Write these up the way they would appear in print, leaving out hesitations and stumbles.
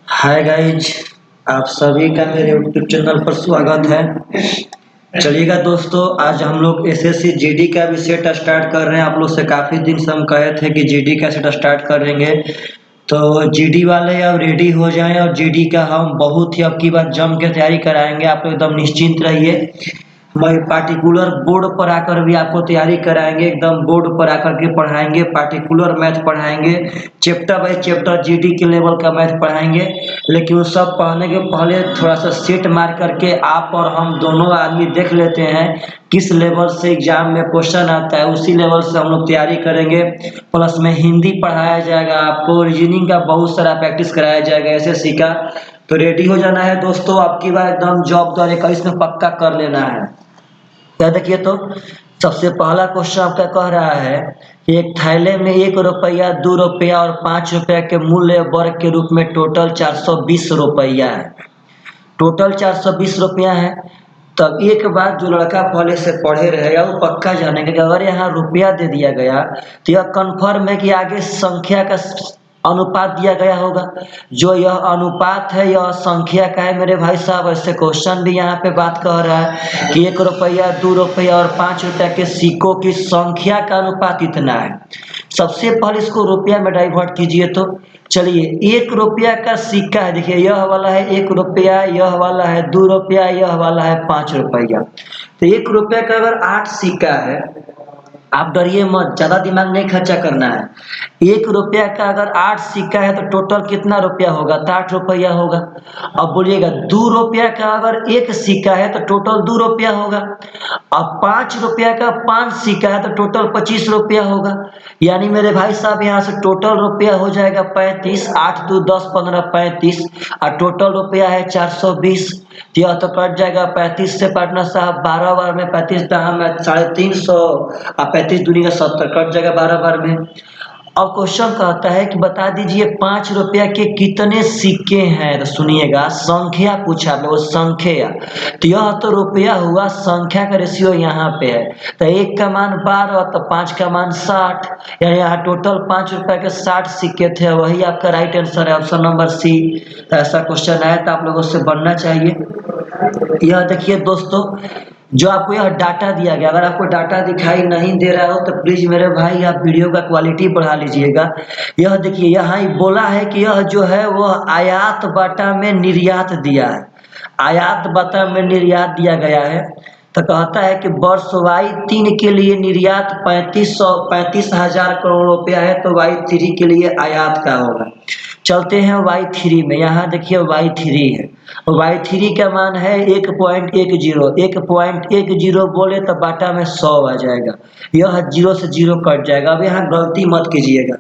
Hi guys, आप सभी का मेरे यूट्यूब चैनल पर स्वागत है। चलिएगा दोस्तों, आज हम लोग एसएससी जीडी का भी सेट स्टार्ट कर रहे हैं। आप लोग से काफ़ी दिन से हम कहे थे कि जीडी का सेट स्टार्ट करेंगे, तो जीडी वाले अब रेडी हो जाएं और जीडी का हम बहुत ही अब की बार जम के तैयारी कराएंगे। आप लोग एकदम निश्चिंत रहिए। हमारे पार्टिकुलर बोर्ड पर आकर भी आपको तैयारी कराएंगे, एकदम बोर्ड पर आकर के पढ़ाएंगे, पार्टिकुलर मैथ पढ़ाएंगे, चैप्टर बाय चैप्टर जीडी के लेवल का मैथ पढ़ाएंगे। लेकिन वो सब पढ़ने के पहले थोड़ा सा सेट मार करके आप और हम दोनों आदमी देख लेते हैं किस लेवल से एग्जाम में क्वेश्चन आता है, उसी लेवल से हम लोग तैयारी करेंगे। प्लस में हिंदी पढ़ाया जाएगा, आपको रीजनिंग का बहुत सारा प्रैक्टिस कराया जाएगा एसएससी का। तो रेडी हो जाना है दोस्तों, आपकी बार एकदम जॉब 2021 में पक्का कर लेना है। क्या देखिए, तो सबसे पहला क्वेश्चन आपका कह रहा है कि एक थैले में 1 रुपया, 2 रुपया और 5 रुपया के मूल्य वर्ग के रूप में टोटल 420 रुपया है। टोटल 420 रुपया है। तब एक बात जो लड़का पहले से पढ़े रहेगा वो पक्का जानेगा कि अगर यहाँ रुपया दे दिया गया तो यह कन्फर्म है कि आगे संख्या का अनुपात दिया गया होगा। जो यह अनुपात है यह संख्या का है मेरे भाई साहब। ऐसे क्वेश्चन भी यहाँ पे बात कह रहा है कि 1 रुपया, 2 रुपया और 5 रुपया के सिक्कों की संख्या का अनुपात इतना है। सबसे पहले इसको रुपया में डाइवर्ट कीजिए। तो चलिए, 1 रुपया का सिक्का है, देखिए यह वाला है 1 रुपया, यह वाला है 2 रुपया, यह वाला है 5 रुपया। तो 1 रुपया का अगर 8 सिक्का है, आप डरिए मत, ज्यादा दिमाग नहीं खर्चा करना है। 1 रुपया का अगर 8 सिक्का है तो टोटल कितना रुपया होगा? तो 8 रुपया होगा। अब बोलिएगा 2 रुपया का अगर 1 सिक्का है तो टोटल 2 रुपया होगा। अब 5 रुपया का 5 सिक्का है तो टोटल 25 रुपया होगा। यानी मेरे भाई साहब यहाँ से टोटल रुपया हो जाएगा 35, 8 2 10 15 35, और टोटल रुपया है 420। यह तो कट जाएगा 35 से पार्टनर साहब, 12 बार में 35 दहा में 350 और 35 दूनी का 70, कट जाएगा 12 बार में। अब क्वेश्चन कहता है कि बता दीजिए 5 रुपया के कितने सिक्के हैं। तो सुनिएगा, संख्या पूछा वो संख्या, तो यह तो रुपया हुआ, संख्या का रेशियो यहाँ पे है। तो 1 का मान 12 तो 5 का मान 60, यानी यहाँ टोटल 5 रुपया के 60 सिक्के थे। वही आपका राइट आंसर है, ऑप्शन नंबर सी। तो ऐसा क्वेश्चन आया तो आप लोगों से बनना चाहिए। यह देखिए दोस्तों, जो आपको यह डाटा दिया गया, अगर आपको डाटा दिखाई नहीं दे रहा हो तो प्लीज मेरे भाई आप वीडियो का क्वालिटी बढ़ा लीजिएगा। यह देखिए, यहाँ बोला है कि यह जो है वह आयात बटा में निर्यात दिया है। आयात बटा में निर्यात दिया गया है। तो कहता है कि वर्ष Y3 के लिए निर्यात 35,000 करोड़ रुपया है, तो Y3 के लिए आयात का होगा। चलते हैं Y3 में। यहाँ देखिए Y3 है, Y3 का मान है 1.10। 1.10 बोले तो बाटा में 100 आ जाएगा। यह 0 से 0 कट जाएगा। अब यहाँ गलती मत कीजिएगा।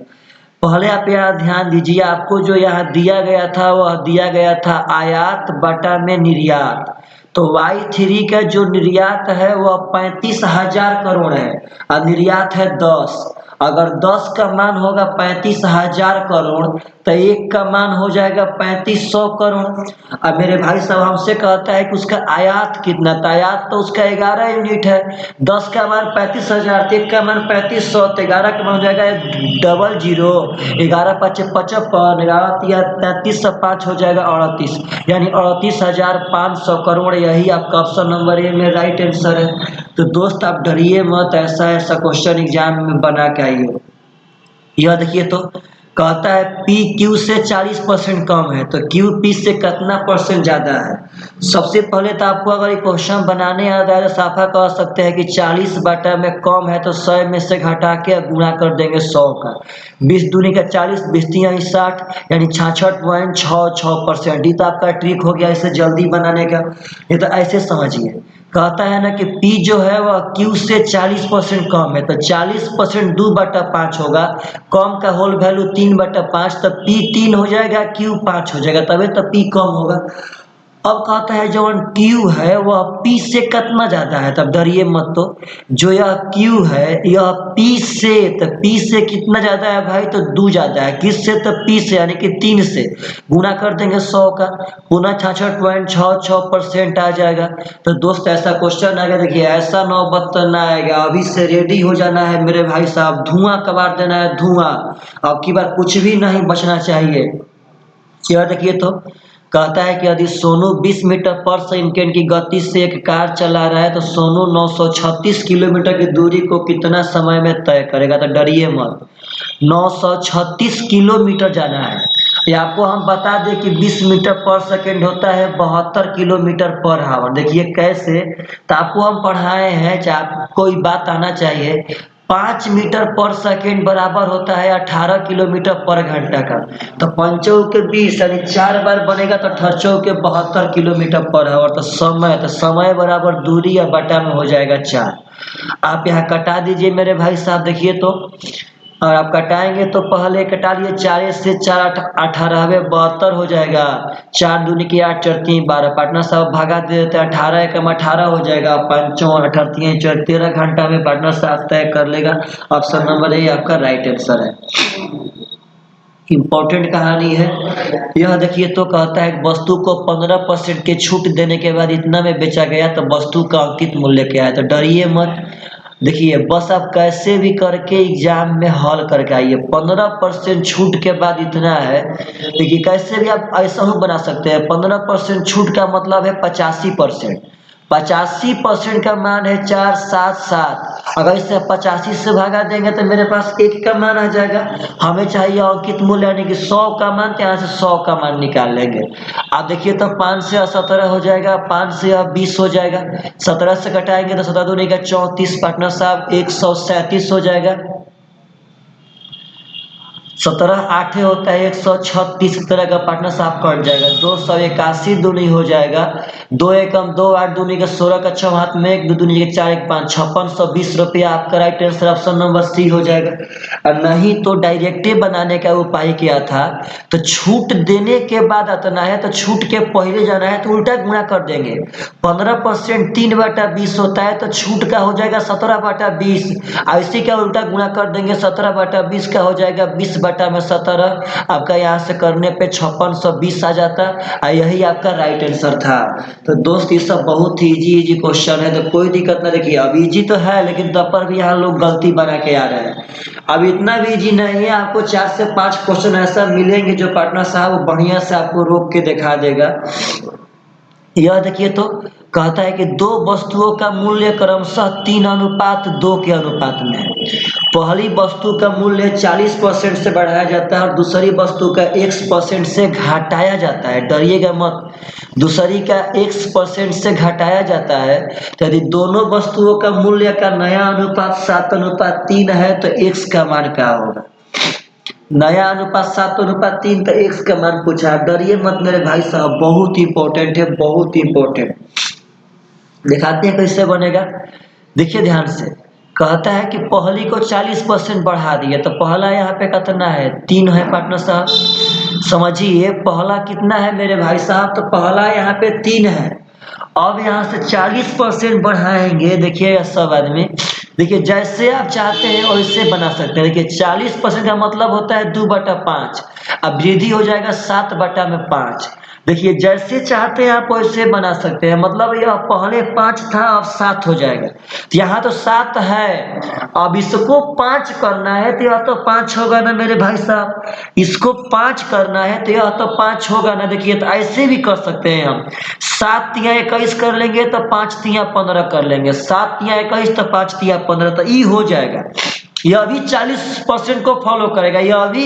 पहले आप यहाँ ध्यान दीजिए, आपको जो यहाँ दिया गया था वह दिया गया था आयात बटा में निर्यात। तो Y3 का जो निर्यात है वह 35,000 करोड़ है और निर्यात है 10। अगर 10 का मान होगा 35,000 करोड़ तो 1 का मान हो जाएगा 3500 करोड़। अब मेरे भाई साहब हमसे कहता है कि उसका आयात कितना, तो आयात तो उसका 11 यूनिट है। 10 का मान 35,000, 1 का मान 3500, तो 11 का मान हो जाएगा 00, 11 5 55, 11 33 से 5 हो जाएगा 38, यानी 38,500 करोड़। यही आपका ऑप्शन नंबर ए में राइट आंसर है। तो दोस्त आप डरिए मत, ऐसा क्वेश्चन एग्जाम में बना के आइए। यह देखिए, तो कहता है पी क्यू से 40% कम है, तो क्यू पी से कितना परसेंट ज्यादा है। सबसे पहले तो आपको अगर ये क्वेश्चन बनाने आ जाए तो साफा कह सकते हैं कि 40 बटा में कम है तो 100 में से घटा के गुणा कर देंगे 100 का। 20 दूनी का 40, 20 तिया 60, यानी 66.66%। ये तो आपका ट्रिक हो गया इसे जल्दी बनाने का। ये तो ऐसे समझिए, कहता है ना कि P जो है वह Q से 40% कम है, तो 40% 2/5 होगा। कम का होल वैल्यू 3/5, तो P 3 हो जाएगा, Q 5 हो जाएगा, तभी तो P कम होगा। अब कहता है जो क्यू है वह पी से कितना ज्यादा है, तब डरिए मत। तो जो यह क्यू है यह पी से, तो पी से कितना ज्यादा है भाई, तो 2 ज्यादा है। किससे, तो पी से, यानी कि 3 से गुना कर देंगे 100 का, पुनः 66.66% आ जाएगा। तो दोस्त ऐसा क्वेश्चन आएगा, देखिए ऐसा नौबत ना आएगा, अभी से रेडी हो जाना है मेरे भाई साहब, धुआं कबाड़ देना है धुआं, अब की बार कुछ भी नहीं बचना चाहिए। यह देखिए तो कहता है कि यदि सोनू 20 मीटर पर सेकंड की गति से एक कार चला रहा है तो सोनू 936 किलोमीटर की दूरी को कितना समय में तय करेगा। तो डरिए मत, 936 किलोमीटर जाना है। ये आपको हम बता दें कि 20 मीटर पर सेकंड होता है 72 किलोमीटर पर आवर। देखिए कैसे, तो आपको हम पढ़ाए हैं, चाहे आपको कोई बात आना चाहिए। 5 मीटर पर सेकंड बराबर होता है 18 किलोमीटर पर घंटा का। तो पंचों के 20 यानी 4 बार बनेगा तो ठर्चों के 72 किलोमीटर पर आवर। तो समय बराबर दूरी या बटा में हो जाएगा 4। आप यहाँ कटा दीजिए मेरे भाई साहब, देखिए तो, और आप कटाएंगे तो पहले कटा लिए 4 से 4 18 72 हो जाएगा। 4 दूनी की 8 4 3 12, पार्टनर साहब भागा दे देते हैं, 18 एकम 18 हो जाएगा, 5 8 3 4 13 घंटा में पार्टनर साहब तय कर लेगा। ऑप्शन नंबर ए आपका राइट आंसर है। इम्पोर्टेंट कहानी है यह, देखिए तो कहता है वस्तु को 15% के छूट देने के बाद इतना में बेचा गया तो वस्तु का अंकित मूल्य क्या है। तो डरिए मत, देखिए बस आप कैसे भी करके एग्जाम में हल करके आइए। 15% छूट के बाद इतना है, देखिए कैसे भी आप ऐसा ही बना सकते हैं। 15% छूट का मतलब है 85%। 85% का मान है 477। अगर इसे 85 से भागा देंगे तो मेरे पास 1 का मान आ जाएगा। हमें चाहिए अंकित मूल्य यानी कि 100 का मान, तो यहाँ से 100 का मान निकाल लेंगे। आप देखिए तो 5 से 17 हो जाएगा, 5 से 20 हो जाएगा, 17 से घटाएंगे तो 17 दूनी का 34, पार्टनर साहब 137 हो जाएगा। 17 8 होता है 136, तरह का पार्टनर साहब कट जाएगा। 281 दूनी हो जाएगा, 2 एकम 2 8 दूनी का 16 का 6 हाथ में 1 2 दूनी के 4 1 5 5620 रुपया आपका right answer option number C हो जाएगा। और नहीं तो डायरेक्टिव बनाने का उपाय किया था, तो छूट देने के बाद इतना है तो छूट के पहले जाना है तो उल्टा गुणा कर देंगे। 15% 3/20 होता है तो छूट का हो जाएगा 17/20, ऐसे का उल्टा गुणा कर देंगे, 17/20 का हो जाएगा 20/17। आपका यहाँ से करने पे 5620 आ जाता, और यही आपका राइट आंसर था। तो दोस्त ये सब बहुत ही इजी क्वेश्चन है, तो कोई दिक्कत ना। देखिए अब इजी तो है लेकिन तब पर भी यहाँ लोग गलती बना के आ रहे हैं। अब इतना भी इजी नहीं है, आपको 4 से 5 क्वेश्चन ऐसा मिलेंगे जो पार्टनर साहब बढ़िया से आपको रोक के दिखा देगा। यह देखिए तो कहता है कि 2 वस्तुओं का मूल्य क्रमशः 3:2 के अनुपात में है। पहली वस्तु का मूल्य 40% से बढ़ाया जाता है और दूसरी वस्तु का X% से घटाया जाता है। डरिएगा मत, दूसरी का X% से घटाया जाता है। तो यदि दोनों वस्तुओं का मूल्य का नया अनुपात 7:3 है तो X का मान क्या होगा। नया अनुपात 7:3, तो X का मान पूछा। डरिए मत मेरे भाई साहब, बहुत इंपॉर्टेंट है, बहुत इंपॉर्टेंट। दिखाते हैं कैसे बनेगा, देखिए ध्यान से। कहता है कि पहली को 40% बढ़ा दिए, तो पहला यहाँ पे कितना है 3 है पार्टनर साहब। समझिए पहला कितना है मेरे भाई साहब, तो पहला यहाँ पे 3 है। अब यहाँ से 40% बढ़ाएंगे, देखिए सब आदमी, देखिए जैसे आप चाहते हैं वैसे बना सकते हैं। देखिए 40% का मतलब होता है 2/5, अब वृद्धि हो जाएगा 7/5। देखिए जैसे चाहते हैं आप वैसे बना सकते हैं, मतलब यह पहले 5 था अब 7 हो जाएगा। तो यहाँ तो 7 है, अब इसको 5 करना है तो यह तो 5 होगा ना मेरे भाई साहब। इसको 5 करना है तो यह तो 5 होगा ना। देखिए तो ऐसे भी कर सकते हैं हम, 7 तिया 21 कर लेंगे तो 5 तिया 15 कर लेंगे, 7 तिया 21 तो 5 तिया 15, तो ये हो जाएगा। यह भी 40% को फॉलो करेगा, यह भी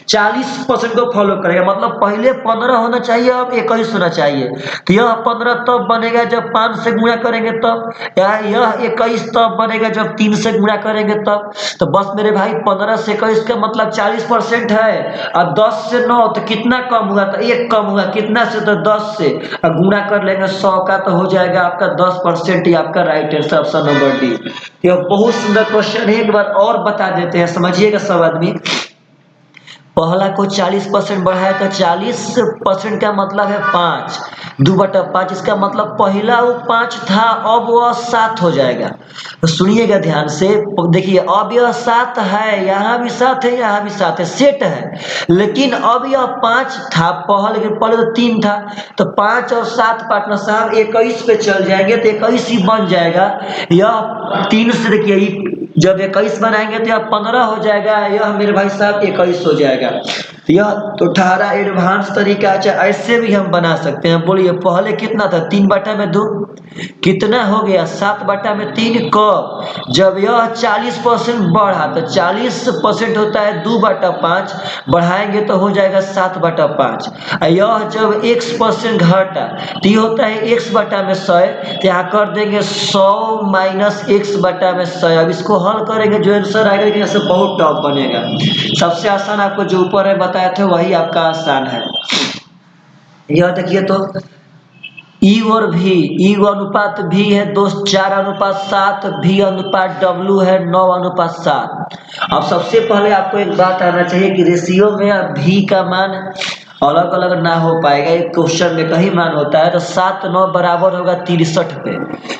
40% को फॉलो करेगा, मतलब पहले 15 होना चाहिए अब 21 होना चाहिए। तो यह 15 तब बनेगा जब 5 से गुणा करेंगे तब, यह 21 तब बनेगा जब 3 से गुणा करेंगे तब। तो बस मेरे भाई 15 से 21 का मतलब 40% है। अब 10 से 9 तो कितना कम हुआ, तो 1 कम हुआ, कितना से, तो 10 से। अब गुणा कर लेंगे 100 का तो हो जाएगा आपका 10%। ही आपका right answer option number D. यह बहुत सुंदर क्वेश्चन है, एक बार और बता देते हैं, समझिएगा सब आदमी। पहला को 40% बढ़ाया तो 40% का मतलब है 5, 2/5, इसका मतलब पहला वो 5 था, अब वह 7 हो जाएगा। तो सुनिएगा ध्यान से, देखिए अब यह 7 है, यहाँ भी 7 है, यहाँ भी 7 है, सेट है। लेकिन अब यह 5 था पहले तो 3 था, तो 5 और 7 पार्टनर साहब 21 पे चल जाएंगे, तो 21 ही बन जाएगा। यह 3 से देखिए जब 21 बनाएंगे तो यह 15 हो जाएगा, यह मेरे भाई साहब 21 हो जाएगा। यह तो 18 एडवांस तरीका है, ऐसे भी हम बना सकते हैं। बोलिए पहले कितना था, 3/2 कितना हो गया, 7/3। कब, जब यह 40% बढ़ा, तो 40% होता है 2/5, बढ़ाएंगे तो हो जाएगा 7/5। यह जब x% घटा तो ये होता है x/100, तो यहाँ कर देंगे 100 - x/100। अब इसको हल करेंगे, जो आंसर आएगा, लेकिन ऐसे बहुत टफ बनेगा। सबसे आसान आपको जो ऊपर है बताए थे वही आपका आसान है। यह देखिए तो ई और भी, ई अनुपात भी है दोस्त 4:7, भी अनुपात डब्लू है 9:7। अब सबसे पहले आपको एक बात आना चाहिए कि रेशियो में भी का मान अलग अलग ना हो पाएगा, एक क्वेश्चन में कहीं मान होता है। तो 7 9 बराबर होगा 63 पे,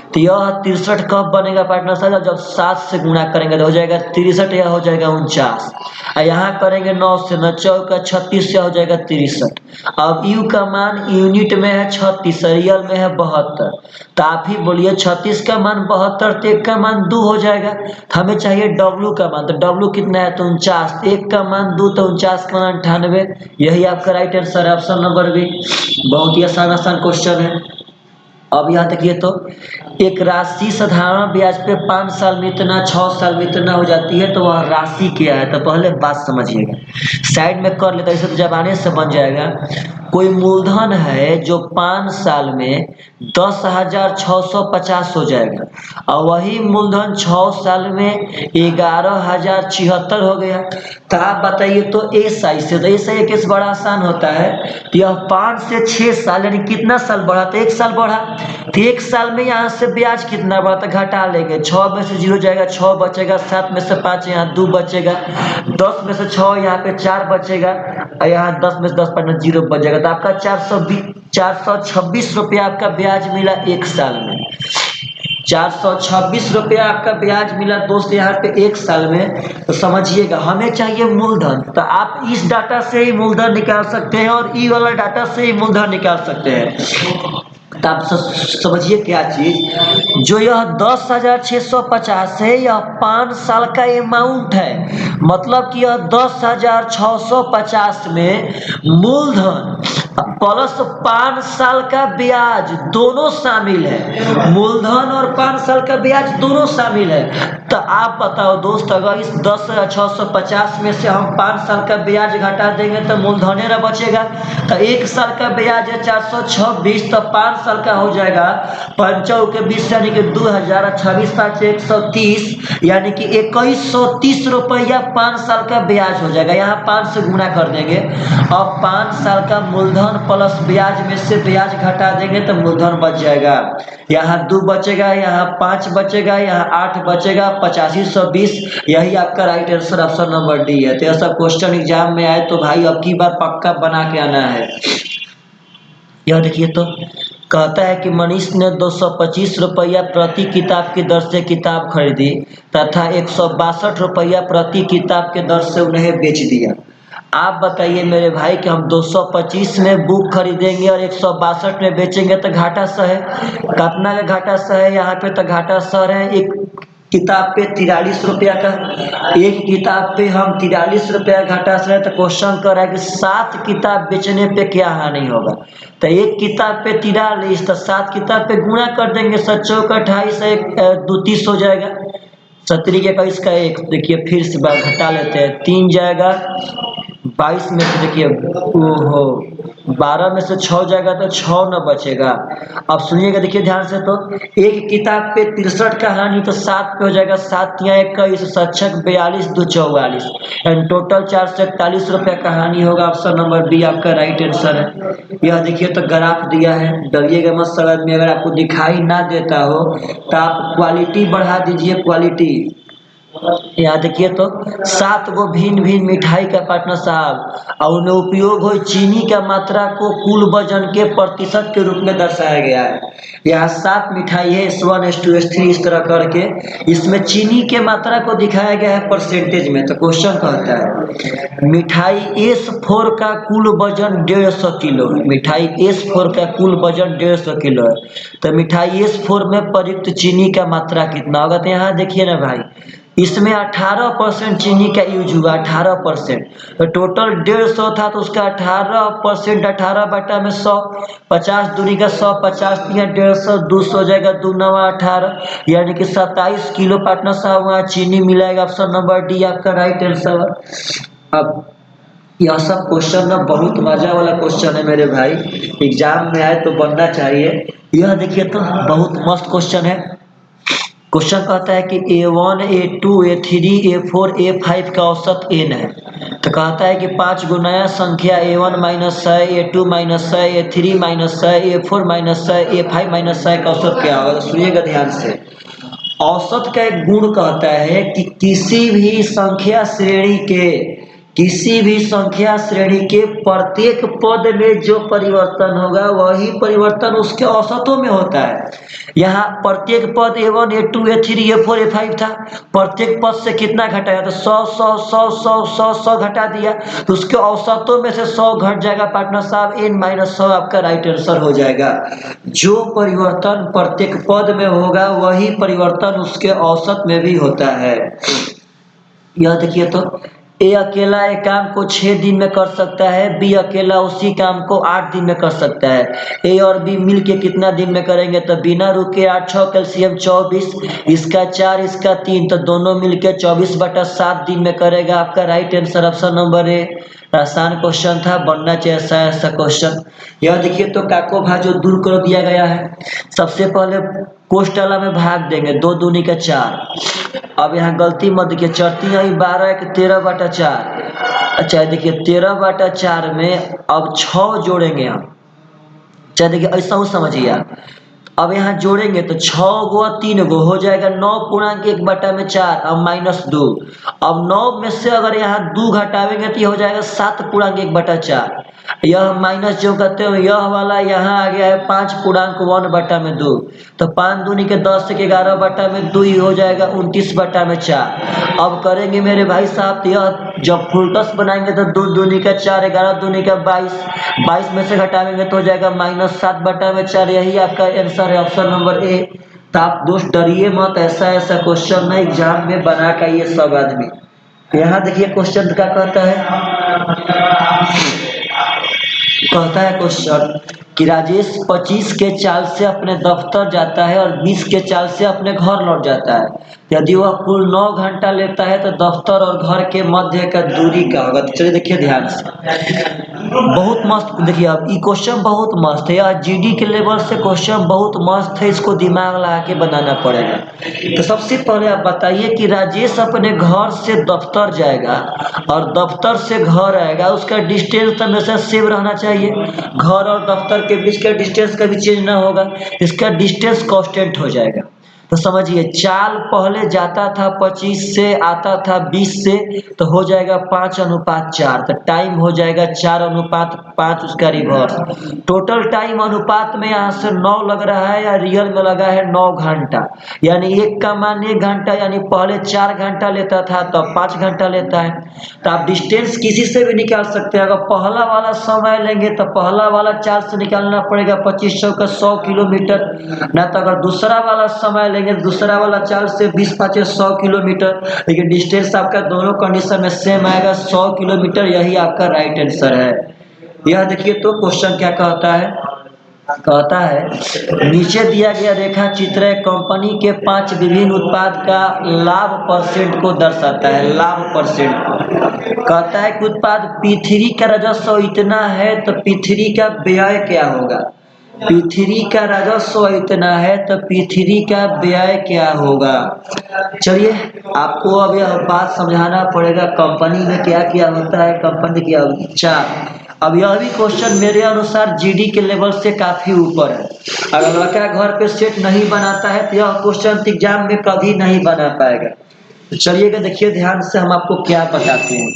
तो यह 63 कब बनेगा पार्टनर साहब, जब 7 से गुणा करेंगे तो हो जाएगा 63, यह हो जाएगा 49। यहाँ करेंगे 9 से, 9 चौका 36, से हो जाएगा 63। अब यू का मान यूनिट में है 36, रियल में है 72, तो आप ही बोलिए 36 का मान 72, तो 1 का मान 2 हो जाएगा। तो हमें चाहिए डब्लू का मान, तो डब्लू कितना है, तो 49, 1 का मान 2, तो 49 का मान 98। यही आपका राइट आंसर है, ऑप्शन नंबर बी। बहुत ही आसान क्वेश्चन है। अब यहाँ देखिए तो एक राशि साधारण ब्याज पे 5 साल में इतना, 6 साल में इतना हो जाती है, तो वह राशि क्या है, तो पहले बात समझिएगा। साइड में कर लेता है, इसे तो जबाने से बन जाएगा। कोई मूलधन है जो 5 साल में 10,650 हो जाएगा, और वही मूलधन 6 साल में 11,076 हो गया। तो आप बताइए तो एस आई से, तो एस आई केस बड़ा आसान होता है। तो यह 5 से 6 साल यानी कितना साल बढ़ा, तो 1 साल बढ़ा। तो 1 साल में यहाँ से ब्याज कितना बढ़ा, तो घटा लेंगे, 6 में से 0 जाएगा, 6 बचेगा, 7 में से 5 यहाँ 2 बचेगा, 10 में से 6 यहाँ पे 4 बचेगा, और यहाँ 10 में से 10 पर 0 बच जाएगा। तो आपका 426 रुपया आपका ब्याज मिला 1 साल में। 426 रुपया आपका ब्याज मिला दोस्त यहाँ पे 1 साल में। तो समझिएगा हमें चाहिए मूलधन, तो आप इस डाटा से ही मूलधन निकाल सकते हैं और ई वाला डाटा से ही मूलधन निकाल सकते हैं। तो आप समझिए क्या चीज, जो यह 10,650 है, यह 5 साल का अमाउंट है। मतलब कि यह 10,650 में मूलधन प्लस 5 साल का ब्याज दोनों शामिल है। मूलधन और 5 साल का ब्याज दोनों शामिल है। तो आप बताओ दोस्त, अगर इस 10,650 में से हम 5 साल का ब्याज घटा देंगे तो मूलधन ना बचेगा। तो 1 साल का ब्याज है 426, तो 5 साल का हो जाएगा 5 के 20 यानी कि 2,000, 26 5 130, यानी कि 2130 रुपया 5 साल का ब्याज हो जाएगा। यहाँ 5 से गुणा कर देंगे। अब 5 साल का मूलधन प्लस ब्याज में से ब्याज घटा देंगे तो मूलधन बच जाएगा। यहाँ 2 बचेगा, यहाँ 5 बचेगा, यहाँ 8 बचेगा, 8520। यही आपका right answer option number D है। तो यह सब क्वेश्चन एग्जाम में आए तो भाई अब की बार पक्का बना के आना है। यह देखिए तो कहता है कि मनीष ने 225 रुपया प्रति किताब की दर से किताब खरीदी तथा 162 रुपया प्रति किताब के दर से उन्हें बेच दिया। आप बताइए मेरे भाई कि हम 225 में बुक खरीदेंगे और 162 में बेचेंगे तो घाटा सह है। कितना का घाटा सह है, यहाँ पे तो घाटा सह है एक किताब पे 43 रुपया का, एक किताब पे हम 43 रुपया घाटा सह है। तो क्वेश्चन कर रहा है कि 7 किताब बेचने पे क्या हानि होगा। तो एक किताब पे 43, तो 7 किताब पे गुणा कर देंगे, 7 चौका 28, 2 30 हो जाएगा, 17 का इसका 1। देखिए फिर से घटा लेते हैं, 3 जाएगा 22 में से, देखिए ओहो 12 में से 6 जाएगा तो 6 न बचेगा। अब सुनिएगा देखिए ध्यान से, तो एक किताब पे 63 का हानि, तो 7 पे हो जाएगा, 7 या 21, 7 42, 2 44, एंड टोटल 441 रुपया का हानि होगा। ऑप्शन नंबर बी आपका राइट आंसर है। यह देखिए तो ग्राफ दिया है, डरिएगा मत समझ में। अगर आपको दिखाई ना देता हो तो आप क्वालिटी बढ़ा दीजिए, क्वालिटी यहाँ देखिए तो 7 गो भिन्न भिन्न मिठाई का पार्टनर साहब और उनमें उपयोग हुई चीनी का मात्रा को कुल वजन के प्रतिशत के रूप में दर्शाया गया है। यहाँ 7 मिठाई है, S1 S2 S3 इस तरह करके, इसमें चीनी के मात्रा को दिखाया गया है परसेंटेज में। तो क्वेश्चन कहता है मिठाई S4 का कुल वजन 150 किलो है। मिठाई S4 का कुल वजन 150 किलो है। तो मिठाई S4 में प्रयुक्त चीनी का मात्रा कितना होगा? तो यहाँ देखिए ना भाई, इसमें 18% चीनी का यूज हुआ, 18%। तो टोटल 150 था तो उसका 18%, 18/100, 50 दूनी का 100, 50 दिया 150, 200 हो जाएगा, 2 9 18, यानी कि 27 किलो पार्टनर साहब वहाँ चीनी मिलाएगा। ऑप्शन नंबर डी आपका राइट आंसर। अब यह सब क्वेश्चन ना बहुत मजा वाला क्वेश्चन है मेरे भाई, एग्जाम में आए तो बनना चाहिए। यह देखिए तो बहुत मस्त क्वेश्चन है। क्वेश्चन कहता है कि A1 A2 A3 A4 A5 का औसत n है। तो कहता है कि 5 गो नया संख्या A1 -100 A2 -100 A3 -100 A4 -100 A5 -100 का औसत क्या होगा? तो सुनिएगा ध्यान से। औसत का एक गुण कहता है कि किसी भी संख्या श्रेणी के प्रत्येक पद में जो परिवर्तन होगा वही परिवर्तन उसके औसतों में होता है। यहाँ प्रत्येक पद A1 A2 A3 A4 A5 था, प्रत्येक पद से कितना घटाया? तो 100 100 100 100 100 100 घटा दिया, तो उसके औसतों में से 100 घट जाएगा पार्टनर साहब, n-100 आपका राइट आंसर हो जाएगा। जो परिवर्तन प्रत्येक पद में होगा वही परिवर्तन उसके औसत में भी होता है। यह देखिए तो ए अकेला एक काम को 6 दिन में कर सकता है, बी अकेला उसी काम को 8 दिन में कर सकता है। ए और बी मिलके कितना दिन में करेंगे? तो बिना रुके 8 6 कैल्शियम 24, इसका 4 इसका 3, तो दोनों मिलके 24/7 दिन में करेगा। आपका right answer option number A. आसान क्वेश्चन था, बनना चाहिए ऐसा क्वेश्चन। यह देखिए तो काको भाजो दूर कर दिया गया है। सबसे पहले कोष्टला में भाग देंगे, 2 दूनी का 4। अब यहाँ गलती मत देखिए, चढ़ती है 12 के 13/4। अच्छा देखिए 13/4 में अब 6 जोड़ेंगे हम। अच्छा देखिए ऐसा हो समझिए आप। अब यहाँ जोड़ेंगे तो 6 गो 3 गो हो जाएगा 9/1/4, अब -2। अब 9 में से अगर यहाँ 2 घटावेंगे तो ये हो जाएगा 7/1/4। यह माइनस जो करते हो यह वाला यहाँ आ गया है 5/1/2। तो 5 दूनी के 10 के 11/2 ही हो जाएगा 29/4। अब करेंगे मेरे भाई साहब, यह जब फुलटस बनाएंगे तो 2 दूनी का 4, 11 दूनी का 22, 22 में से घटावेंगे तो हो जाएगा -7/4। यही आपका आंसर है ऑप्शन नंबर ए। तो आप दोस्त डरिए मत, ऐसा क्वेश्चन ना एग्जाम में बना का ये सब आदमी। यहाँ देखिए क्वेश्चन क्या कहता है क्वेश्चन कि राजेश 25 के चाल से अपने दफ्तर जाता है और 20 के चाल से अपने घर लौट जाता है। यदि वह कुल 9 घंटा लेता है तो दफ्तर और घर के मध्य का दूरी क्या होगा? तो चलिए देखिए ध्यान से, बहुत मस्त। देखिए अब ये क्वेश्चन बहुत मस्त है, या जीडी के लेवल से क्वेश्चन बहुत मस्त है, इसको दिमाग लगा के बनाना पड़ेगा। तो सबसे पहले आप बताइए कि राजेश अपने घर से दफ्तर जाएगा और दफ्तर से घर आएगा, उसका डिस्टेंस तो हमेशा सेम रहना चाहिए। घर और दफ्तर के बीच का डिस्टेंस कभी चेंज ना होगा, इसका डिस्टेंस कांस्टेंट हो जाएगा। तो समझिए चाल पहले जाता था 25 से, आता था 20 से, तो हो जाएगा 5:4। तो टाइम हो जाएगा 4:5, उसका रिवर्स। टोटल टाइम अनुपात में यहाँ से 9 लग रहा है या रियल में लगा है 9 घंटा, यानी 1 का मान 1 घंटा, यानी पहले 4 घंटा लेता था तो 5 घंटा लेता है। तो आप डिस्टेंस किसी से भी निकाल सकते हैं। अगर पहला वाला समय लेंगे तो पहला वाला चाल से निकालना पड़ेगा 25 का 100 किलोमीटर, ना तो अगर दूसरा वाला समय लेंगे दूसरा वाला चाल से 20×5 100 किलोमीटर। लेकिन डिस्टेंस आपका दोनों कंडीशन में सेम आएगा 100 किलोमीटर। यही आपका राइट आंसर है। यह देखिए तो क्वेश्चन क्या कहता है नीचे दिया गया रेखा चित्र कंपनी के 5 विभिन्न उत्पाद का लाभ परसेंट को दर्शाता है। लाभ परसेंट को कहता है कि उत्पाद P3 का राजस्व इतना है तो P3 का व्यय क्या होगा? P3 का राजस्व इतना है तो P3 का व्यय क्या होगा? चलिए आपको अब यह बात समझाना पड़ेगा कंपनी में क्या क्या होता है, कंपनी की अच्छा। अब यह भी क्वेश्चन मेरे अनुसार जीडी के लेवल से काफी ऊपर है। अगर लड़का घर पे सेट नहीं बनाता है तो यह क्वेश्चन एग्जाम में कभी नहीं बना पाएगा। तो चलिएगा देखिए ध्यान से हम आपको क्या बताते हैं,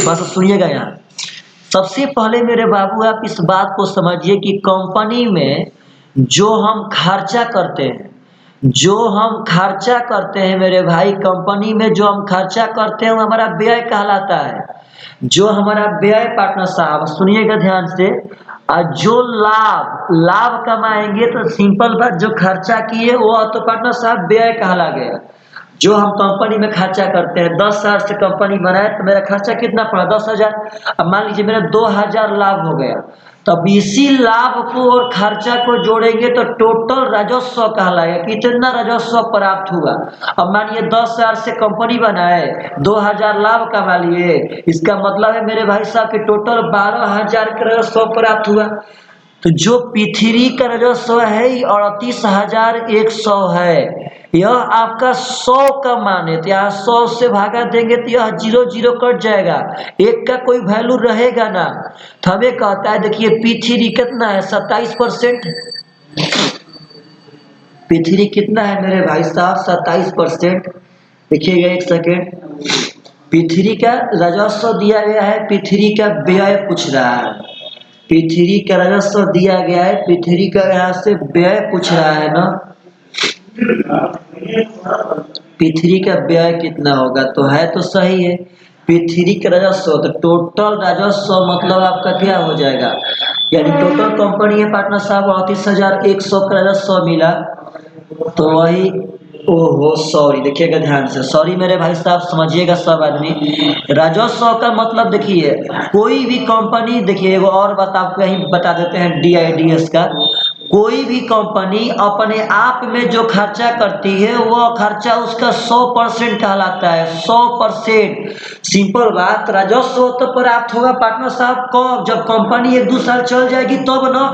बस सुनिएगा। यहाँ सबसे पहले मेरे बाबू आप इस बात को समझिए कि कंपनी में जो हम खर्चा करते हैं, जो हम खर्चा करते हैं मेरे भाई, कंपनी में जो हम खर्चा करते हैं वो हमारा व्यय कहलाता है। जो हमारा व्यय पार्टनर साहब सुनिएगा ध्यान से, जो लाभ लाभ कमाएंगे तो सिंपल बात, जो खर्चा किए वो तो पार्टनर साहब व्यय कहला गया। जो हम कंपनी में खर्चा करते हैं, 10,000 से कंपनी बनाए तो मेरा खर्चा कितना पड़ा, 10,000। अब मान लीजिए मेरा 2,000 लाभ हो गया, तब इसी लाभ को और खर्चा को जोड़ेंगे तो टोटल राजस्व कहलाएगा। कितना राजस्व प्राप्त हुआ। अब मानिए 10,000 से कंपनी बनाए, 2,000 लाभ कमा लिए, इसका मतलब है मेरे भाई साहब कि टोटल 12,000 का राजस्व प्राप्त हुआ। तो जो पृथ्वी का राजस्व है 38,100 है। यह आपका 100 का मान है, तो यहाँ 100 से भागा देंगे तो यह 0 कट जाएगा, एक का कोई वैल्यू रहेगा ना। तो हमें कहता है देखिए पृथ्वी कितना है, 27%। पृथ्वी कितना है मेरे भाई साहब, 27%। देखिएगा एक सेकेंड, पृथ्वी का राजस्व दिया गया है, पृथ्वी का व्यय पूछ रहा है। पृथ्वी का राजस्व दिया गया है, पृथ्वी का यहाँ से व्यय पूछ रहा है ना। पृथ्वी का व्यय कितना होगा, तो है तो सही है पृथ्वी का राजस्व, तो टोटल राजस्व मतलब आपका क्या हो जाएगा, यानी टोटल कंपनी है पार्टनर साहब 38,100 का राजस्व मिला। तो वही, ओहो सॉरी, देखिएगा ध्यान से, सॉरी मेरे भाई साहब समझिएगा सब आदमी। राजस्व का मतलब देखिए कोई भी कंपनी, देखिए एगो और बात आपको यही बता देते हैं DIDS का। कोई भी कंपनी अपने आप में जो खर्चा करती है वह खर्चा उसका 100% कहलाता है, 100%। सिंपल बात, राजस्व तो प्राप्त होगा पार्टनर साहब कब, जब कंपनी 1-2 साल चल जाएगी तब ना।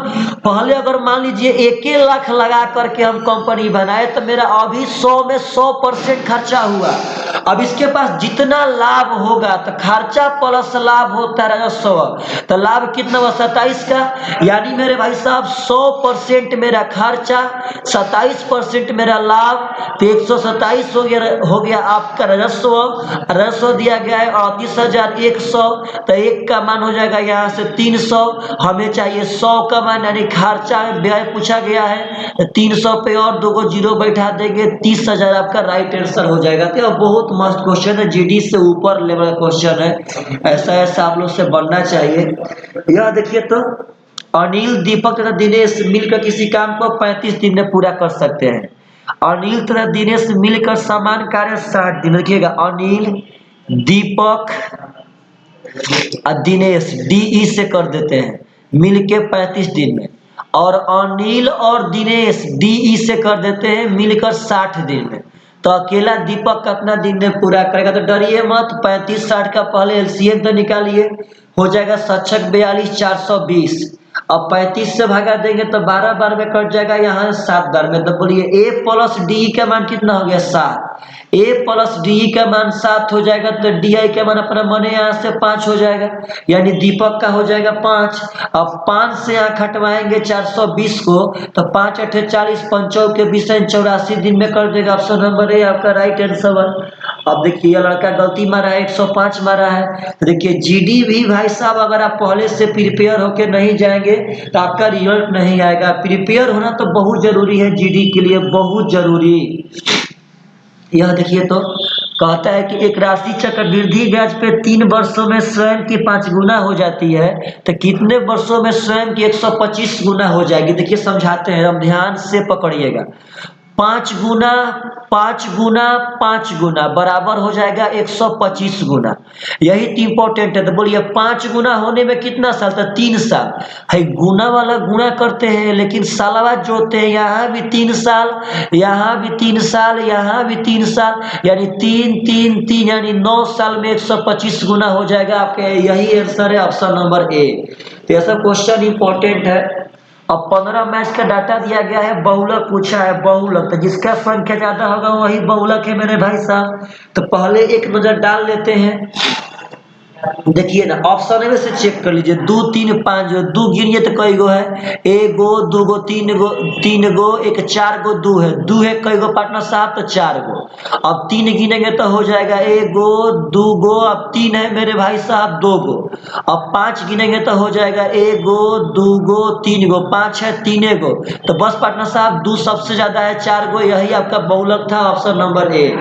पहले अगर मान लीजिए 1 लाख लगा करके हम कंपनी बनाए तो मेरा अभी 100 में 100% खर्चा हुआ। अब इसके पास जितना लाभ होगा तो खर्चा प्लस लाभ होता है राजस्व, तो लाभ कितना हुआ 27 का, यानी मेरे भाई साहब 100% मेरा खर्चा, 27% मेरा लाभ, तो 127 हो गया आपका राजस्व। राजस्व दिया गया है 38,100, तो एक का मान हो जाएगा यहाँ से 300, हमें चाहिए 100 का मान, यानी खर्चा व्यय पूछा गया है, तो 300 पे और 2 जीरो बैठा देंगे, 30,000 आपका राइट आंसर हो जाएगा। तो बहुत मस्त क्वेश्चन है, GD से ऊपर लेवल क्वेश्चन है, ऐसा ऐसा आप लोग से बनना चाहिए। यह देखिए तो अनिल, दीपक तथा दिनेश मिलकर किसी काम को 35 दिन में पूरा कर सकते हैं। अनिल तथा दिनेश मिलकर समान कार्य 60 दिन, देखिएगा अनिल, दीपक और दिनेश DE से कर देते हैं मिलके 35 दिन में, और अनिल और दिनेश DE से कर देते हैं मिलकर 60 दिन में। तो अकेला दीपक कितना दिन में पूरा करेगा, तो डरिए मत, 35-60 का पहले LCM तो निकालिए, हो जाएगा 7×6 42, 420। अब 35 से भागा देंगे तो 12 बार में कट जाएगा, यहाँ 7 बार में। तो बोलिए A प्लस DE का मान कितना हो गया, 7। A प्लस DE का मान 7 हो जाएगा, तो DI का मान अपना मन यहाँ से 5 हो जाएगा, यानी दीपक का हो जाएगा 5। अब 5 से यहाँ खटवाएंगे 420 को, तो 5 8 40, 5 के 20, 84 दिन में कर देगा। ऑप्शन नंबर A आपका राइट आंसर। अब देखिए लड़का गलती मारा है, 105 मारा है। तो देखिए GD भी भाई साहब अगर आप पहले से प्रिपेयर होके नहीं जाएंगे तो आपका रिजल्ट नहीं आएगा। प्रिपेयर होना तो बहुत जरूरी है GD के लिए, बहुत जरूरी। यह देखिए तो कहता है कि एक राशि चक्रवृद्धि ब्याज पे 3 वर्षों में स्वयं की 5 गुना हो जाती है, तो कितने वर्षों में स्वयं की 125 गुना हो जाएगी। देखिए समझाते हैं, हम ध्यान से पकड़िएगा। 5 गुना 5 गुना 5 गुना बराबर हो जाएगा 125 गुना, यही इम्पोर्टेंट है। तो बोलिए 5 गुना होने में कितना साल, तो 3 साल है। गुना वाला गुणा करते हैं लेकिन सालवा जोड़ते हैं, यहाँ भी 3 साल, यहाँ भी 3 साल, यहाँ भी 3 साल, यानी 3 3 3 यानी 9 साल में 125 गुना हो जाएगा आपके। यही आंसर है ऑप्शन नंबर A। तो ऐसा क्वेश्चन इंपॉर्टेंट है। अब 15 मैच का डाटा दिया गया है, बहुलक पूछा है, बहुलक, तो जिसका संख्या ज्यादा होगा वही बहुलक है मेरे भाई साहब। तो पहले एक नजर डाल लेते हैं। देखिए ना ऑप्शन में से चेक कर लीजिए, 2 3 5 जो 2 गिनिए तो कई गो है, एक गो, दो गो, तीन गो, एक 4 गो 2 है, 2 है कई गो पार्टनर साहब, तो 4 गो। अब 3 गिनेंगे तो हो जाएगा 1 गो, 2 गो, अब 3 है मेरे भाई साहब 2 गो। अब 5 गिनेंगे तो हो जाएगा 1 गो, 2 गो, 3 गो, 5 है 3 गो। तो बस पार्टनर साहब 2 सबसे ज्यादा है, 4 गो, यही आपका बहुलक था, ऑप्शन नंबर ए।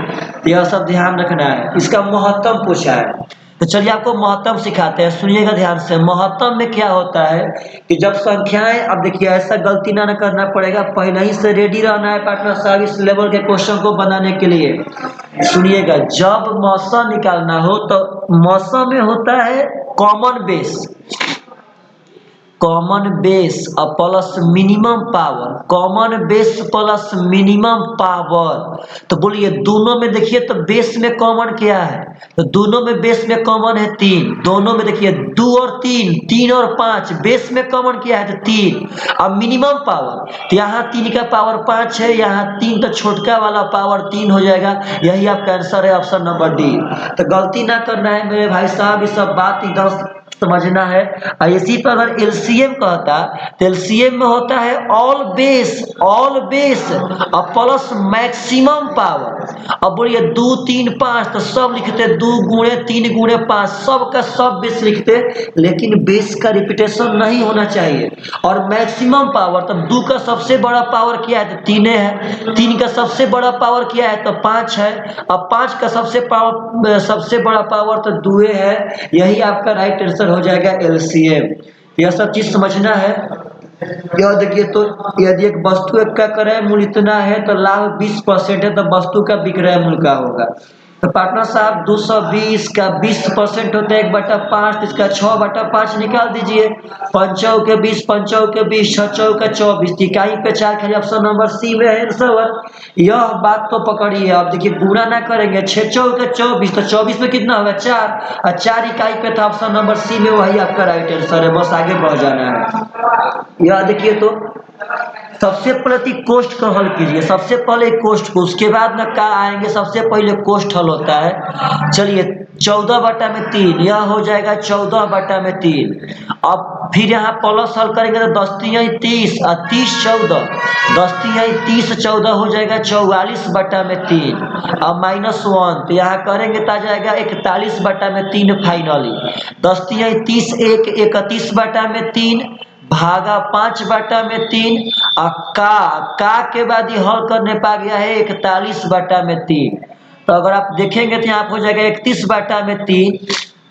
यह सब ध्यान रखना है, इसका महत्तम पूछा है। तो चलिए आपको महत्तम सिखाते हैं, सुनिएगा ध्यान से। महत्तम में क्या होता है कि जब संख्याएं, अब देखिए ऐसा गलती ना करना पड़ेगा, पहले ही से रेडी रहना है पार्टनर साहब इस लेवल के क्वेश्चन को बनाने के लिए। सुनिएगा, जब मौसम निकालना हो तो मौसम में होता है कॉमन बेस, कॉमन बेस और plus minimum power, common base plus minimum power. तो बोलिए दोनों में देखिए तो बेस में कॉमन क्या है, तो दोनों में बेस में कॉमन है 3, दोनों में देखिए 2 और 3, 3 और 5, बेस में कॉमन क्या है तो 3। अब मिनिमम पावर, तो यहाँ 3 का पावर 5 है, यहाँ 3 तो छोटका वाला पावर 3 हो जाएगा, यही आपका आंसर है ऑप्शन नंबर डी। तो गलती ना करना है मेरे भाई साहब, ये सब बात एकदम समझना है। और इसी पर अगर एलसीएम कहता तो एलसीएम में होता है ऑल बेस, ऑल बेस और प्लस मैक्सिमम पावर। अब बोलिए 2 3 5 तो सब लिखते 2 गुणे 3 गुणे 5, सब का सब बेस लिखते, लेकिन बेस का रिपीटेशन नहीं होना चाहिए। और मैक्सिमम पावर, तब 2 का सबसे बड़ा पावर क्या है तो 3 है, 3 का सबसे बड़ा पावर क्या है तो 5 है, अब 5 का सबसे बड़ा पावर तो 2 है, यही आपका राइट आंसर हो जाएगा एलसीएम। यह सब चीज समझना है। यह देखिए, तो यदि एक वस्तु का क्रय मूल्य इतना है तो लाभ 20% है, तो वस्तु का विक्रय मूल्य का होगा। तो पार्टनर साहब 220 का 20% होता है 1/5, इसका 6/5 निकाल दीजिए। 5 के 20, 5 के 20, 6 का 24, इकाई पे 4, खाली ऑप्शन नंबर सी में है आंसर। यह बात तो पकड़िए। अब देखिए गुणा ना करेंगे, 6 के 24, तो 24 में कितना होगा 4, और 4 इकाई पे था, ऑप्शन नंबर सी में वही आपका राइट आंसर है, बस आगे बढ़ जाना है। यह देखिए, तो सबसे प्रति कोष्ठ को हल कीजिए, सबसे पहले कोष्ठ को, उसके बाद ना का आएंगे, सबसे पहले कोष्ठ हल होता है। चलिए 14/3, यह हो जाएगा 14/3। अब फिर यहाँ प्लस हल करेंगे तो 10 3 30 और 30 14, 10 3 30 14 हो जाएगा 44/3। अब -1 तो यहाँ करेंगे तो आ जाएगा 41/3 फाइनली। 10 3 30, 31/3 भागा 5/3, और का के बाद ये हल करने पा गया है 41/3। तो अगर आप देखेंगे तो यहाँ हो जाएगा 31/3,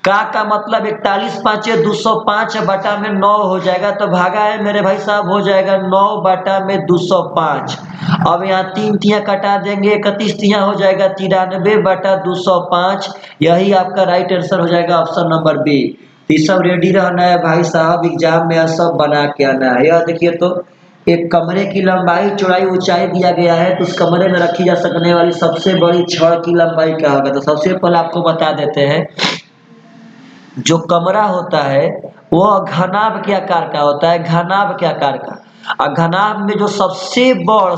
का मतलब 41 5 205/9 हो जाएगा, तो भागा है मेरे भाई साहब हो जाएगा 9/205। अब यहाँ 3 तिया कटा देंगे, 31 तिया हो जाएगा 93/205, यही आपका राइट आंसर हो जाएगा ऑप्शन नंबर बी। ये सब रेडी रहना है भाई साहब, एग्जाम में यह सब बना के आना है। यह देखिए, तो एक कमरे की लंबाई चौड़ाई ऊंचाई दिया गया है, तो उस कमरे में रखी जा सकने वाली सबसे बड़ी छड़ की लंबाई क्या होगा। तो सबसे पहले आपको बता देते हैं, जो कमरा होता है वह घनाभ के आकार का होता है, घनाभ के आकार का। और घनाभ में जो सबसे बड़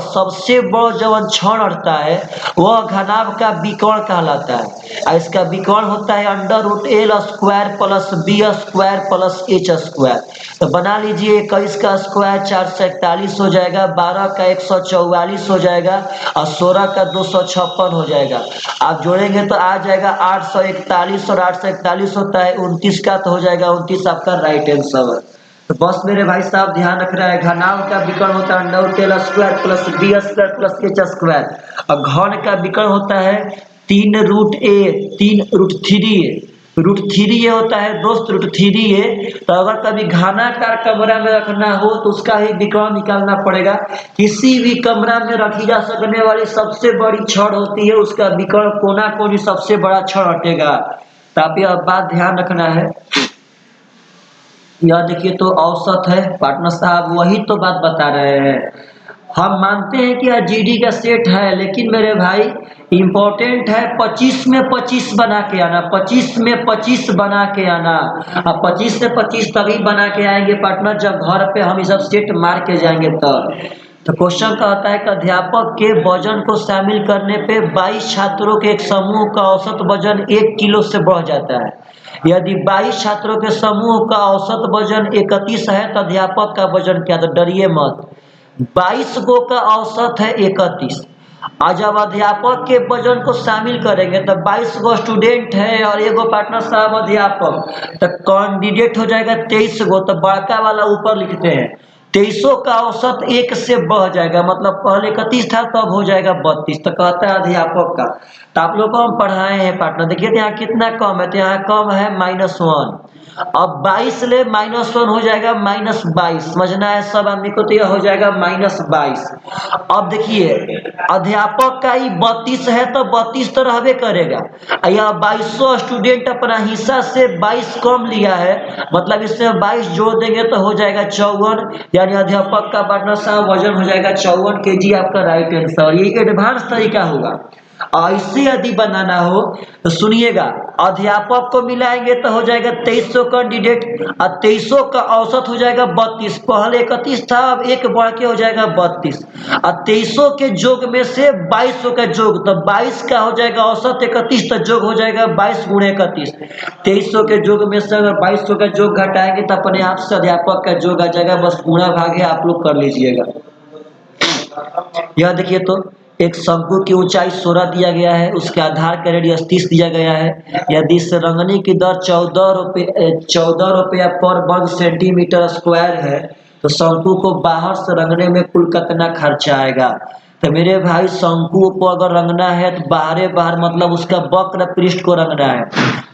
जवन क्षण रहता है वह घनाभ का विकर्ण कहलाता है। और इसका विकर्ण होता है √L² plus B² plus H²। तो बना लीजिए, 21 का स्क्वायर 441 हो जाएगा, 12 का 144 हो जाएगा, और 16 का 256 हो जाएगा। आप जोड़ेंगे तो आ जाएगा 841, और 841 होता है 29 का, तो हो जाएगा 29 आपका राइट आंसर। तो बस मेरे भाई साहब ध्यान रखना है, घनाभ का विकर्ण होता है √L² plus B² plus H², और घन का विकर्ण होता है 3√3 √3 ये होता है दोस्त, √3 ये। तो अगर कभी घनाकार कमरा में रखना हो तो उसका ही विकर्ण निकालना पड़ेगा। किसी भी कमरा में रखी जा सकने वाली सबसे बड़ी छड़ होती है, उसका विकर्ण कोना कोनी सबसे बड़ा छड़ हटेगा। तो आप यह बात ध्यान रखना है। यह देखिए, तो औसत है पार्टनर साहब, वही तो बात बता रहे हैं। हम मानते हैं कि यह जीडी का सेट है, लेकिन मेरे भाई इंपॉर्टेंट है 25 में 25 बना के आना, 25 में 25 बना के आना। अब 25 से 25 तभी बना के आएंगे पार्टनर जब घर पे हम ये सब सेट मार के जाएंगे तब। तो क्वेश्चन कहता है कि अध्यापक के वजन को शामिल करने पे 22 छात्रों के एक समूह का औसत वजन 1 किलो से बढ़ जाता है। यदि 22 छात्रों के समूह का औसत वजन 31 है तो अध्यापक का वजन क्या? तो डरिए मत, 22 गो का औसत है 31, और जब अध्यापक के वजन को शामिल करेंगे तो 22 गो स्टूडेंट है और एगो पार्टनर साहब अध्यापक, तो कैंडिडेट हो जाएगा 23 गो। तो बड़का वाला ऊपर लिखते हैं, 23 का औसत 1 से बढ़ जाएगा, मतलब पहले 31 था तब हो जाएगा 32। तो कहता है अध्यापक का, तो आप लोग को हम पढ़ाए हैं पार्टनर, देखिए यहाँ कितना कम है, तो यहाँ कम है -1। अब 22 ले -1 हो जाएगा -22, समझना है सब आदमी को, तो यह हो जाएगा -22। अब देखिए अध्यापक का ही 32 है तो 32 तो रहबे करेगा, यह 2200 स्टूडेंट अपना हिस्सा से 22 कम लिया है, मतलब इससे 22 जोड़ देंगे तो हो जाएगा 54, यानी अध्यापक का पार्टनर साहब वजन हो जाएगा 54 kg, आपका राइट आंसर। ये एडवांस तरीका होगा। ऐसे यदि बनाना हो तो सुनिएगा, अध्यापक को मिलाएंगे तो हो जाएगा 2300 कैंडिडेट, और 2300 का औसत हो जाएगा 32, पहले 31 था अब एक बढ़ के हो जाएगा 32, और 2300 के जोग में से 2200 का जोग, तो 22 का हो जाएगा औसत 31, तो जोग हो जाएगा 22 गुणे 31। 2300 के जोग में से अगर 2200 का जोग घटाएंगे तो अपने आप से अध्यापक का जोग आ जाएगा, बस गुणा भागे आप लोग कर लीजिएगा। यह देखिए तो एक शंकु की ऊंचाई 16 दिया गया है, उसके आधार का रेडियस 30 दिया गया है। यदि इस रंगने की दर 14 रुपया पर वर्ग सेंटीमीटर स्क्वायर है तो शंकु को बाहर से रंगने में कुल कितना खर्चा आएगा? तो मेरे भाई शंकु को अगर रंगना है तो बाहर मतलब उसका वक्र पृष्ठ को रंगना है,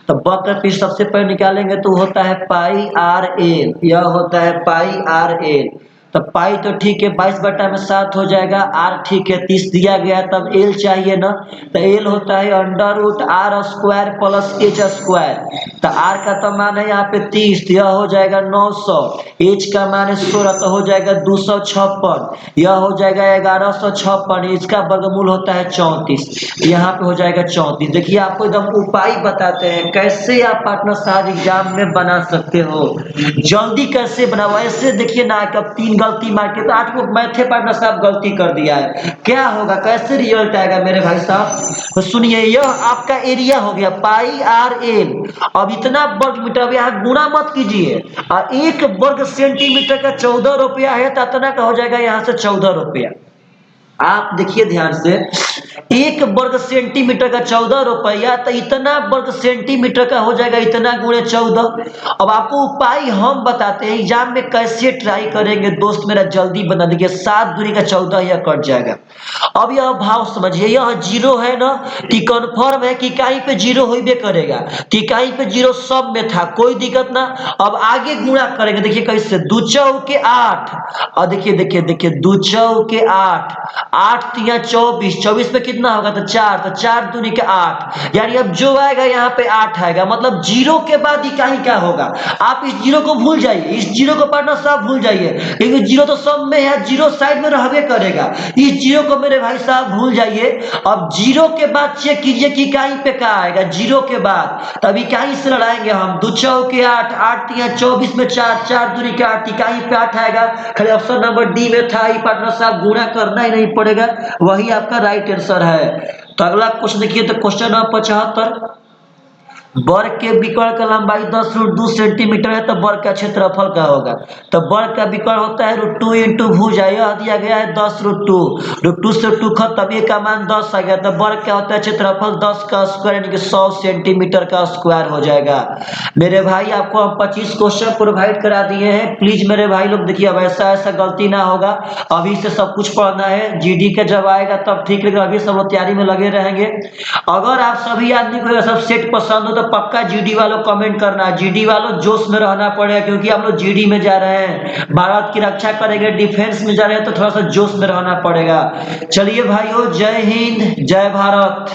तो वक्र पृष्ठ सबसे पहले निकालेंगे तो होता है पाई आर एल, यह होता है पाई आर एल। तो पाई तो ठीक है 22/7 हो जाएगा, आर ठीक है 30 दिया गया है, तब एल चाहिए ना, तो एल होता है √r² प्लस एच स्क्वायर। तो आर का तो मान है यहाँ पे 30, यह हो जाएगा 900, एच का मान है 16 तो हो जाएगा 256, यह हो जाएगा 1156, इसका वर्गमूल होता है 34, यहाँ पे हो जाएगा 34। देखिए आपको एकदम उपाय बताते हैं कैसे आप पार्टनर साहब एग्जाम में बना सकते हो, जल्दी कैसे बनाओ। ऐसे देखिए ना कब 3 गलती मार के तो 8 को मैथे पार्टनर साहब गलती कर दिया है, क्या होगा, कैसे रिजल्ट आएगा मेरे भाई साहब? तो सुनिए, यह आपका एरिया हो गया पाई आर एल। अब इतना वर्ग मीटर, अब यहाँ गुणा मत कीजिए, और 1 वर्ग सेंटीमीटर का 14 रुपया है, तो इतना का हो जाएगा यहाँ से 14 रुपया। आप देखिए ध्यान से, 1 वर्ग सेंटीमीटर का 14 रुपया, तो इतना वर्ग सेंटीमीटर का हो जाएगा इतना गुणे 14। अब आपको उपाय हम बताते हैं एग्जाम में कैसे ट्राई करेंगे दोस्त मेरा, जल्दी बना दीजिए, 7 दूनी का 14 यह कट जाएगा। अब यह भाव समझिए, यह जीरो है ना, कि कन्फर्म है कि कहीं पे जीरो होइबे करेगा, कि कहीं पे जीरो सब में था, कोई दिक्कत ना। अब आगे गुणा करेंगे, देखिए कैसे, 2 चौके 8, और देखिए 2 चौके 8, 8 तिया 24, 24 में कितना होगा, तो 4, तो 4 दूनी के 8, यानी अब जो आएगा यहाँ पे 8 आएगा, मतलब जीरो के बाद इकाई क्या होगा। आप इस जीरो को भूल जाइए, इस जीरो को पार्टनर साहब भूल जाइए, क्योंकि जीरो तो सब में है, जीरो साइड में रहबे करेगा, इस जीरो को मेरे भाई साहब भूल जाइए। अब जीरो के बाद चेक कीजिए कि इकाई पे क्या आएगा, जीरो के बाद तब इकाई से लड़ाएंगे हम। 2 चौके 8, 8 तिया 24 में 4, 4 दूनी के 8, इकाई पे 8 आएगा, खाली ऑप्शन नंबर डी में था, पार्टनर साहब गुणा करना ही नहीं पड़ेगा, वही आपका राइट आंसर है। तो अगला क्वेश्चन देखिए, तो क्वेश्चन नंबर 75, वर्ग के विकर्ण का लंबाई 10√2 सेंटीमीटर है, तो वर्ग का क्षेत्रफल क्या होगा? तो वर्ग का विकर्ण होता है √2 इंटू भुजा, यह दिया गया है 10√2, √2 से 2 खत्म, ये का मान 10 आ गया, तो वर्ग क्या होता है, क्षेत्रफल 10 का स्क्वायर यानी कि 100 सेंटीमीटर का स्क्वायर हो जाएगा। मेरे भाई आपको हम 25 क्वेश्चन प्रोवाइड करा दिए हैं, प्लीज मेरे भाई लोग देखिए अब ऐसा गलती ना होगा, अभी से सब कुछ पढ़ना है, जीडी का जब आएगा तब ठीक, लेकिन अभी सब तैयारी में लगे रहेंगे। अगर आप सभी आदमी को सब सेट पसंद हो तो पक्का जीडी वालों कमेंट करना, जीडी वालों जोश में रहना पड़ेगा, क्योंकि हम लोग जीडी में जा रहे हैं, भारत की रक्षा करेंगे, डिफेंस में जा रहे हैं, तो थोड़ा सा जोश में रहना पड़ेगा। चलिए भाइयों, जय हिंद जय भारत।